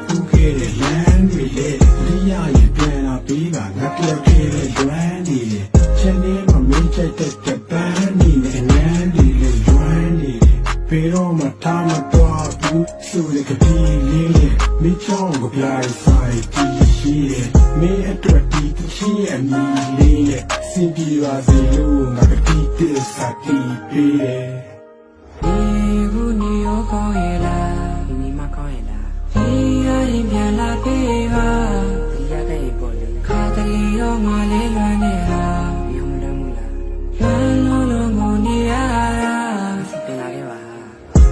ကူးခဲ့တဲ့လမ်းတွေလေဒီရရင်ပြန်လာပြီးကငါပြောခဲ့တဲ့ရွမ်းနေတယ်ချက်နေမမင်းချက်တဲ့ဂျပန်နေနဲ့လမ်းတွေလေရွမ်းနေတယ်ဘယ်တော့မှထားမတော့ဘူးဆိုတဲ့ကတိလေးနဲ့မိချောင်းကပြိုင်ဆိုင်တီးရှိတယ်မင်းအတွက်တီးရှိအမီလေးနဲ့စင်ပြေပါစေလို့ငါကတိတစ္ဆာတီးပေးတယ် Ibu ni okoyela, ini makoyela. Iya impianla pega, dia kay pole. Katali o male luanera, yung mula. Lalo lumoni ara, sipila kewa.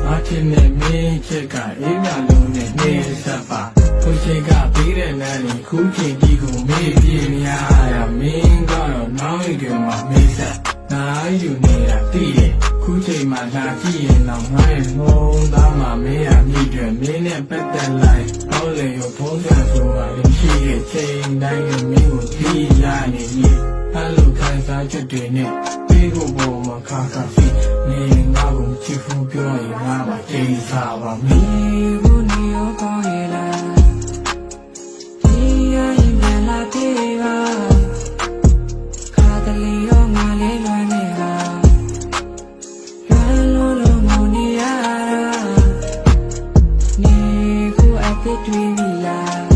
အချင်းနဲ့မင်းချက်ကအေးမြလုံးနဲ့နေဆက်ပါကိုချက်ကပြီးတဲ့လမ်းကြီးခုချိန်ကြီးကိုမေးပြင်းရရမင်းကတော့နောက်ရကမှမေးဆက်နားယူနေတာသိတယ်ခုချိန်မှလာကြည့်ရင်တော့ငါ့ရဲ့ငုံသားမှမင်းရမြည်တယ်မင်းနဲ့ပတ်သက်လိုက်ဟောလေရောဖုံးဆက်ဆိုတာလည်းရှိရဲ့ချိန်တိုင်းမင်းကိုပြီးရနေပြီအဲ့လိုခံစားချက်တွေနဲ့ပြီးကိုပေါ်မှာခါခါဖီနေငါ့ကိုချစ်ဖို့ပြောရင်ငါပါတိတ်စားပါမင်း Ibu ni okoyela, iya impianla pega. Katali o male luanera, lalo lumoni ara. Ni ku ate tui bila.